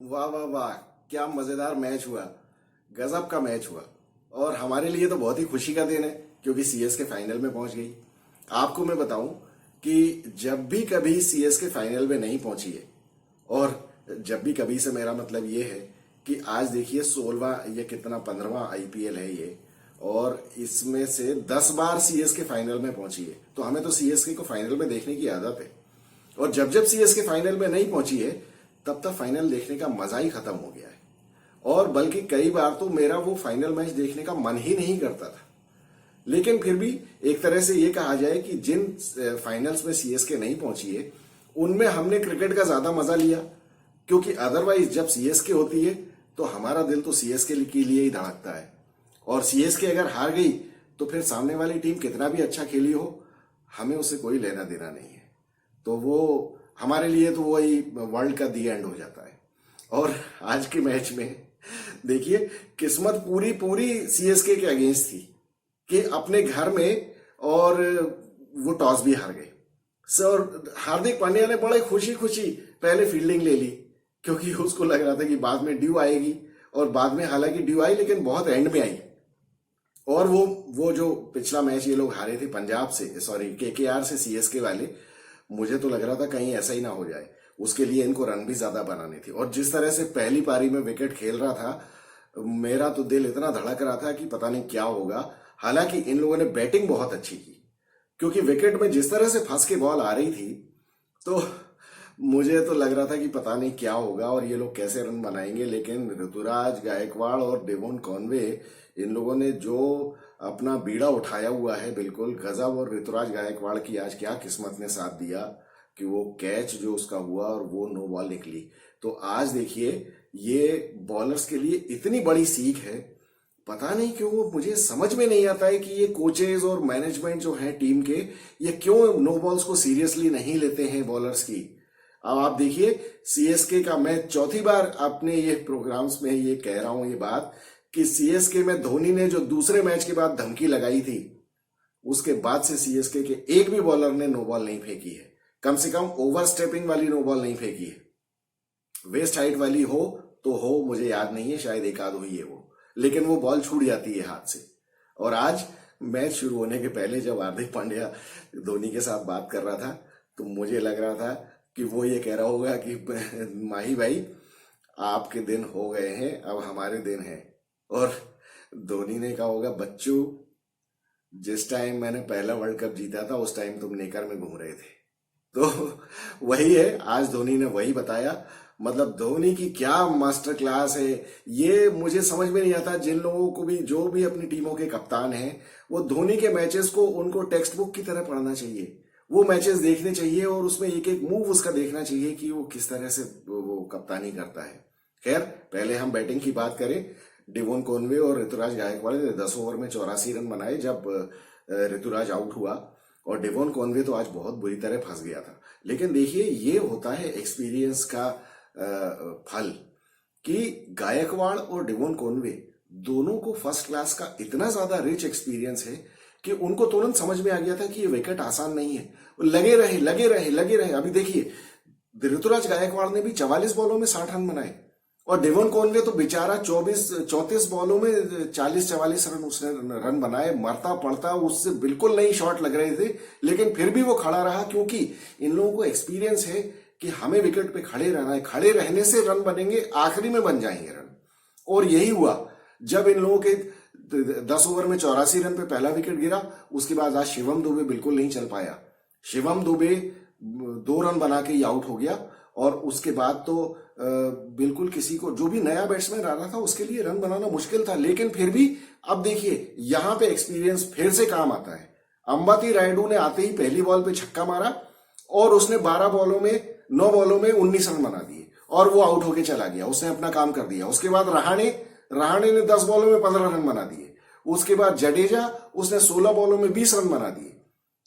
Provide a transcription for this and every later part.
वाह वाह वाह, क्या मजेदार मैच हुआ। गजब का मैच हुआ। और हमारे लिए तो बहुत ही खुशी का दिन है क्योंकि सीएसके फाइनल में पहुंच गई। आपको मैं बताऊं कि जब भी कभी सीएसके फाइनल में नहीं पहुंची है, और जब भी कभी से मेरा मतलब ये है कि आज देखिए 16वां या कितना 15वां आईपीएल है ये, और इसमें से 10 बार सीएसके फाइनल में पहुंची है। तो हमें तो सीएसके को फाइनल में देखने की आदत है, और जब जब सीएसके फाइनल में नहीं पहुंची है तब तक फाइनल देखने का मजा ही खत्म हो गया है। और बल्कि कई बार तो मेरा वो फाइनल मैच देखने का मन ही नहीं करता था। लेकिन फिर भी एक तरह से ये कहा जाए कि जिन फाइनल्स में सीएसके नहीं पहुंची है उनमें हमने क्रिकेट का ज्यादा मजा लिया, क्योंकि अदरवाइज जब सीएसके होती है तो हमारा दिल तो सीएसके के लिए ही धड़कता है। और सीएसके अगर हार गई तो फिर सामने वाली टीम कितना भी अच्छा खेली हो, हमें उससे कोई लेना देना नहीं है। तो वो हमारे लिए तो वही वर्ल्ड का दी एंड हो जाता है। और आज के मैच में देखिए, किस्मत पूरी पूरी सीएसके के अगेंस्ट थी कि अपने घर में, और वो टॉस भी हार गए। सर हार्दिक पांड्या ने बड़े खुशी खुशी पहले फील्डिंग ले ली, क्योंकि उसको लग रहा था कि बाद में ड्यू आएगी, और बाद में हालांकि ड्यू आई लेकिन बहुत एंड में आई। और वो जो पिछला मैच ये लोग हारे थे पंजाब से, सॉरी केकेआर से सीएसके वाले, मुझे तो लग रहा था कहीं ऐसा ही ना हो जाए। उसके लिए इनको रन भी ज्यादा बनाने थे। और जिस तरह से पहली पारी में विकेट खेल रहा था, मेरा तो दिल इतना धड़क रहा था कि पता नहीं क्या होगा। हालांकि इन लोगों ने बैटिंग बहुत अच्छी की, क्योंकि विकेट में जिस तरह से फंस के बॉल आ रही थी, तो मुझे तो लग रहा था कि पता नहीं क्या होगा और ये लोग कैसे रन बनाएंगे। लेकिन ऋतुराज गायकवाड़ और डेवोन कॉनवे, इन लोगों ने जो अपना बीड़ा उठाया हुआ है, बिल्कुल गजब। और ऋतुराज गायकवाड़ की आज क्या किस्मत ने साथ दिया कि वो कैच जो उसका हुआ और वो नो बॉल निकली। तो आज देखिए, ये बॉलर्स के लिए इतनी बड़ी सीख है। पता नहीं क्यों मुझे समझ में नहीं आता है कि ये कोचेज और मैनेजमेंट जो है टीम के, ये क्यों नो बॉल्स को सीरियसली नहीं लेते हैं बॉलर्स की। अब आप देखिए, सीएसके का मैं चौथी बार अपने ये प्रोग्राम्स में ये कह रहा हूं ये बात कि सीएसके में धोनी ने जो दूसरे मैच के बाद धमकी लगाई थी, उसके बाद से सीएसके के एक भी बॉलर ने नो बॉल नहीं फेंकी है। कम से कम ओवर स्टेपिंग वाली नो बॉल नहीं फेंकी है। वेस्ट हाइट वाली हो तो हो, मुझे याद नहीं है, शायद एक आध हुई है वो, लेकिन वो बॉल छूट जाती है हाथ से। और आज मैच शुरू होने के पहले जब हार्दिक पांड्या धोनी के साथ बात कर रहा था, तो मुझे लग रहा था कि वो ये कह रहा होगा कि माही भाई, आपके दिन हो गए हैं, अब हमारे दिन हैं। और धोनी ने कहा होगा, बच्चों जिस टाइम मैंने पहला वर्ल्ड कप जीता था उस टाइम तुम नेकर में घूम रहे थे। तो वही है, आज धोनी ने वही बताया। मतलब धोनी की क्या मास्टर क्लास है, ये मुझे समझ में नहीं आता। जिन लोगों को भी, जो भी अपनी टीमों के कप्तान हैं, वो धोनी के मैचेस को उनको टेक्स्ट बुक की तरह पढ़ना चाहिए। वो मैचेस देखने चाहिए और उसमें एक एक मूव उसका देखना चाहिए कि वो किस तरह से वो कप्तानी करता है। खैर, पहले हम बैटिंग की बात करें। डेवोन कॉनवे और ऋतुराज गायकवाड़ ने 10 ओवर में 84 रन बनाए जब ऋतुराज आउट हुआ। और डेवोन कॉनवे तो आज बहुत बुरी तरह फंस गया था। लेकिन देखिए, ये होता है एक्सपीरियंस का फल, कि गायकवाड़ और डेवोन कॉनवे दोनों को फर्स्ट क्लास का इतना ज्यादा रिच एक्सपीरियंस है कि उनको तुरंत समझ में आ गया था कि ये विकेट आसान नहीं है। लगे रहे लगे रहे लगे रहे। अभी देखिए, ऋतुराज गायकवाड़ ने भी 44 बॉलों में 60 रन बनाए, और डेवोन कॉनवे तो बेचारा 34 बॉलों में 40-44 रन उसने रन बनाए। मरता पड़ता उससे बिल्कुल नहीं शॉट लग रहे थे, लेकिन फिर भी वो खड़ा रहा, क्योंकि इन लोगों को एक्सपीरियंस है कि हमें विकेट पे खड़े रहना है, खड़े रहने से रन बनेंगे, आखिरी में बन जाएंगे रन। और यही हुआ जब इन लोगों के 10 ओवर में 84 रन पे पहला विकेट गिरा। उसके बाद आज शिवम दुबे बिल्कुल नहीं चल पाया। शिवम दुबे 2 रन बना के ही आउट हो गया। और उसके बाद तो बिल्कुल किसी को, जो भी नया बैट्समैन आ रहा था, उसके लिए रन बनाना मुश्किल था। लेकिन फिर भी अब देखिए, यहां पे एक्सपीरियंस फिर से काम आता है। अंबाती रायडू ने आते ही पहली बॉल पे छक्का मारा, और उसने 9 बॉलों में 19 रन बना दिए, और वो आउट होके चला गया। उसने अपना काम कर दिया। उसके बाद रहाणे ने 10 बॉलों में 15 रन बना दिए। उसके बाद जडेजा, उसने 16 बॉलों में 20 रन बना दिए।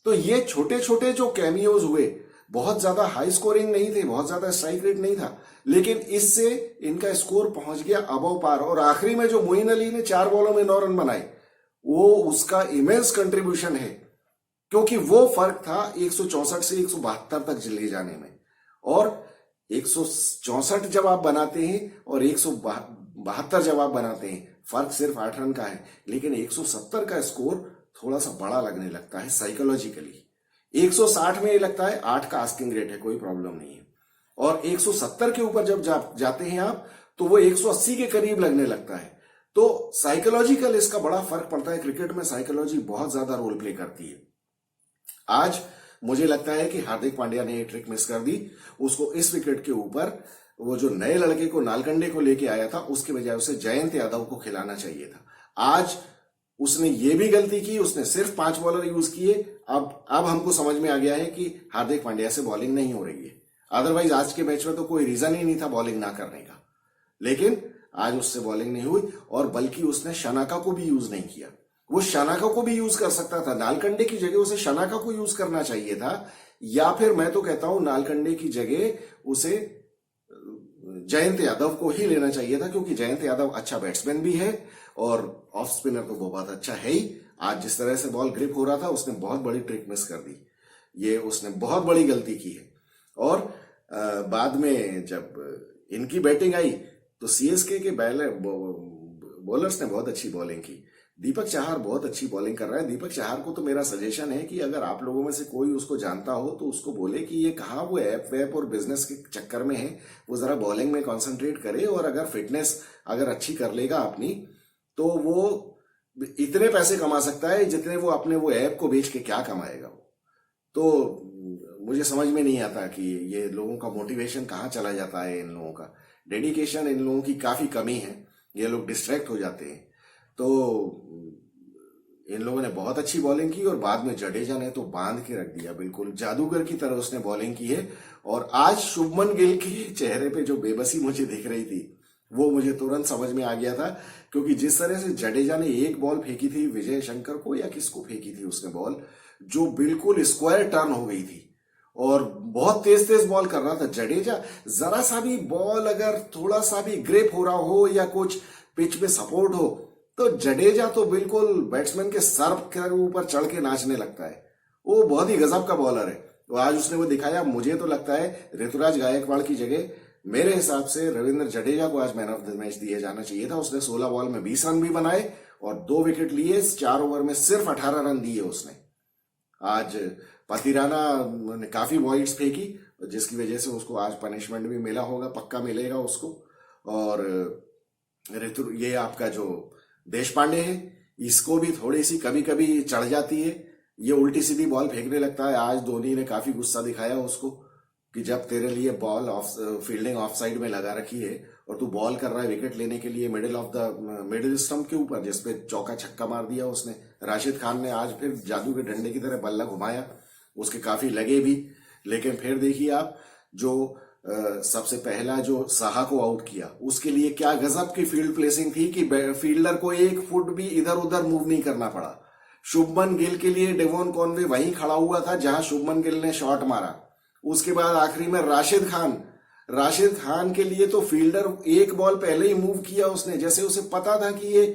तो ये छोटे छोटे जो कैमियोज हुए, बहुत ज्यादा हाई स्कोरिंग नहीं थे, बहुत ज्यादा स्ट्राइक रेट नहीं था, लेकिन इससे इनका स्कोर पहुंच गया अबव पार। और आखिरी में जो मोइन अली ने 4 बॉलों में 9 रन बनाए, वो उसका इमेंस कंट्रीब्यूशन है, क्योंकि वो फर्क था 164 से 172 तक ले जाने में। और 164 जब आप बनाते हैं और 172 जब आप बनाते हैं, फर्क सिर्फ 8 रन का है, लेकिन 170 का स्कोर थोड़ा सा बड़ा लगने लगता है साइकोलॉजिकली। 160 में ये लगता है 8 का आस्किंग रेट है, कोई प्रॉब्लम नहीं है। और 170 के ऊपर जब जाते हैं आप, तो वो 180 के करीब लगने लगता है। तो साइकोलॉजिकल इसका बड़ा फर्क पड़ता है। क्रिकेट में साइकोलॉजी बहुत ज्यादा रोल प्ले करती है। आज मुझे लगता है कि हार्दिक पांड्या ने ये ट्रिक मिस कर दी। उसको इस विकेट के ऊपर वो जो नए लड़के को, नालकंडे को लेके आया था, उसके बजाय उसे जयंत यादव को खिलाना चाहिए था। आज उसने ये भी गलती की, उसने सिर्फ 5 बॉलर यूज किए। अब हमको समझ में आ गया है कि हार्दिक पांड्या से बॉलिंग नहीं हो रही है। अदरवाइज आज के मैच में तो कोई रीजन ही नहीं था बॉलिंग ना करने का, लेकिन आज उससे बॉलिंग नहीं हुई। और बल्कि उसने शनाका को भी यूज नहीं किया। वो शनाका को भी यूज कर सकता था, नालकंडे की जगह उसे शनाका को यूज करना चाहिए था। या फिर मैं तो कहता हूं नालकंडे की जगह उसे जयंत यादव को ही लेना चाहिए था, क्योंकि जयंत यादव अच्छा बैट्समैन भी है और ऑफ स्पिनर तो बहुत अच्छा है ही। आज जिस तरह से बॉल ग्रिप हो रहा था, उसने बहुत बड़ी ट्रिक मिस कर दी। ये उसने बहुत बड़ी गलती की है। और बाद में जब इनकी बैटिंग आई तो सीएसके के बॉलर्स ने बहुत अच्छी बॉलिंग की। दीपक चाहर बहुत अच्छी बॉलिंग कर रहा है। दीपक चाहर को तो मेरा सजेशन है कि अगर आप लोगों में से कोई उसको जानता हो तो उसको बोले कि ये कहाँ वो ऐप वैप और बिजनेस के चक्कर में है, वो जरा बॉलिंग में कंसंट्रेट करे। और अगर फिटनेस अगर अच्छी कर लेगा अपनी, तो वो इतने पैसे कमा सकता है जितने वो अपने वो ऐप को बेच के क्या कमाएगा। तो मुझे समझ में नहीं आता कि ये लोगों का मोटिवेशन कहाँ चला जाता है। इन लोगों का डेडिकेशन, इन लोगों की काफी कमी है। ये लोग डिस्ट्रैक्ट हो जाते हैं। तो इन लोगों ने बहुत अच्छी बॉलिंग की और बाद में जडेजा ने तो बांध के रख दिया, बिल्कुल जादूगर की तरह उसने बॉलिंग की है। और आज शुभमन गिल के चेहरे पे जो बेबसी मुझे दिख रही थी, वो मुझे तुरंत समझ में आ गया था। क्योंकि जिस तरह से जडेजा ने एक बॉल फेंकी थी विजय शंकर को, या किसको फेंकी थी उसने बॉल, जो बिल्कुल स्क्वायर टर्न हो गई थी और बहुत तेज तेज बॉल कर रहा था जडेजा। जरा सा भी बॉल अगर थोड़ा सा भी ग्रिप हो रहा हो या कुछ पिच में सपोर्ट हो, तो जडेजा तो बिल्कुल बैट्समैन के सर के ऊपर चढ़ के नाचने लगता है। वो बहुत ही गजब का बॉलर है। तो आज उसने वो दिखाया। मुझे तो लगता है ऋतुराज गायकवाड़ की जगह मेरे हिसाब से रविंद्र जडेजा को आज मैन ऑफ द मैच दिया जाना चाहिए था। उसने 16 बॉल में 20 रन भी बनाए और 2 विकेट लिए। 4 ओवर में सिर्फ 18 रन दिए उसने। आज पतिराना ने काफी वॉइड्स फेंकी, जिसकी वजह से उसको आज पनिशमेंट भी मिला होगा, पक्का मिलेगा उसको। और ये आपका जो देश पांडे है, इसको भी थोड़ी सी कभी कभी चढ़ जाती है। ये उल्टी सीधी बॉल फेंकने लगता है। आज धोनी ने काफी गुस्सा दिखाया उसको कि जब तेरे लिए बॉल फील्डिंग ऑफ साइड में लगा रखी है और तू बॉल कर रहा है विकेट लेने के लिए मिडिल स्टंप के ऊपर, जिसपे चौका छक्का मार दिया उसने। राशिद खान ने आज फिर जादू के डंडे की तरह बल्ला घुमाया, उसके काफी लगे भी। लेकिन फिर देखिए आप, जो सबसे पहला जो साहा को आउट किया, उसके लिए क्या गजब की फील्ड प्लेसिंग थी कि फील्डर को 1 फुट भी इधर उधर मूव नहीं करना पड़ा। शुभमन गिल के लिए डेवॉन कॉनवे वहीं खड़ा हुआ था जहां शुभमन गिल ने शॉट मारा। उसके बाद आखिरी में राशिद खान के लिए तो फील्डर 1 बॉल पहले ही मूव किया उसने, जैसे उसे पता था कि ये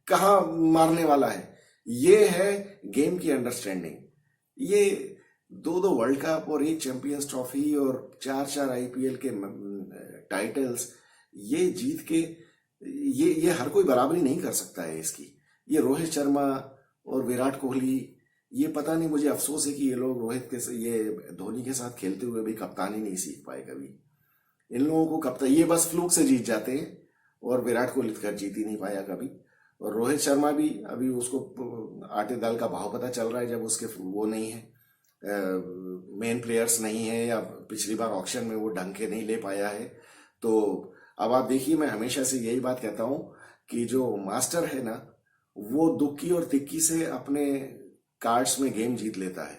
कहां मारने वाला है। ये है गेम की अंडरस्टैंडिंग। ये 2 वर्ल्ड कप और 1 चैंपियंस ट्रॉफी और 4 आईपीएल के टाइटल्स ये जीत के ये हर कोई बराबरी नहीं कर सकता है इसकी। ये रोहित शर्मा और विराट कोहली, ये पता नहीं, मुझे अफसोस है कि ये लोग ये धोनी के साथ खेलते हुए भी कप्तानी नहीं सीख पाए कभी। इन लोगों को कप्तान ये बस फ्लूक से जीत जाते हैं और विराट कोहली कर जीत ही नहीं पाया कभी। और रोहित शर्मा भी अभी उसको आटे दाल का भाव पता चल रहा है, जब उसके वो नहीं है, मेन प्लेयर्स नहीं है, या पिछली बार ऑक्शन में वो ढंग के नहीं ले पाया है। तो अब आप देखिए, मैं हमेशा से यही बात कहता हूं कि जो मास्टर है ना, वो दुक्की और तिक्की से अपने कार्ड्स में गेम जीत लेता है।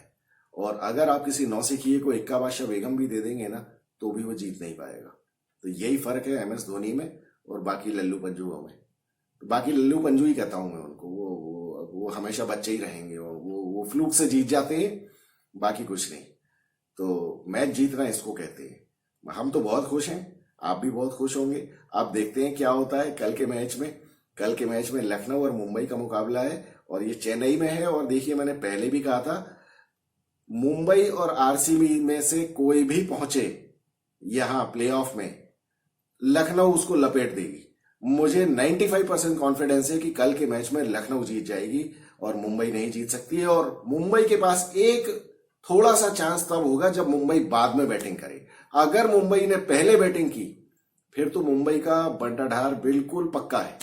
और अगर आप किसी नौसिखिए को इक्का बादशाह बेगम भी दे देंगे ना, तो भी वो जीत नहीं पाएगा। तो यही फर्क है MS धोनी में और बाकी लल्लू पंजुओं में। तो बाकी लल्लू पंजू ही कहता हूं मैं उनको, वो हमेशा बच्चे ही रहेंगे। वो फ्लूक से जीत जाते हैं, बाकी कुछ नहीं। तो मैच जीतना इसको कहते हैं। हम तो बहुत खुश हैं, आप भी बहुत खुश होंगे। आप देखते हैं क्या होता है कल के मैच में लखनऊ और मुंबई का मुकाबला है और ये चेन्नई में है। और देखिए, मैंने पहले भी कहा था, मुंबई और आरसीबी में से कोई भी पहुंचे, यहां प्लेऑफ में लखनऊ उसको लपेट देगी। मुझे 95% कॉन्फिडेंस है कि कल के मैच में लखनऊ जीत जाएगी और मुंबई नहीं जीत सकती है। और मुंबई के पास एक थोड़ा सा चांस तब होगा जब मुंबई बाद में बैटिंग करे। अगर मुंबई ने पहले बैटिंग की फिर तो मुंबई का बंटाढार बिल्कुल पक्का है।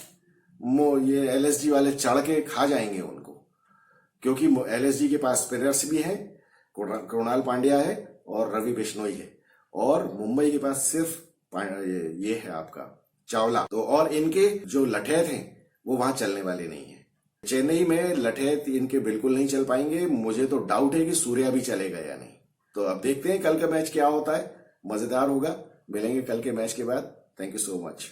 ये एलएसजी वाले चढ़ के खा जाएंगे उनको, क्योंकि एलएसजी के पास स्पिनर्स भी हैं, कृणाल पांड्या है और रवि बिश्नोई है, और मुंबई के पास सिर्फ ये है आपका चावला। तो और इनके जो लठैत हैं वो वहां चलने वाले नहीं है। चेन्नई में लठैत इनके बिल्कुल नहीं चल पाएंगे। मुझे तो डाउट है कि सूर्या भी चलेगा या नहीं। तो अब देखते हैं कल का मैच क्या होता है, मजेदार होगा। मिलेंगे कल के मैच के बाद। Thank you so much.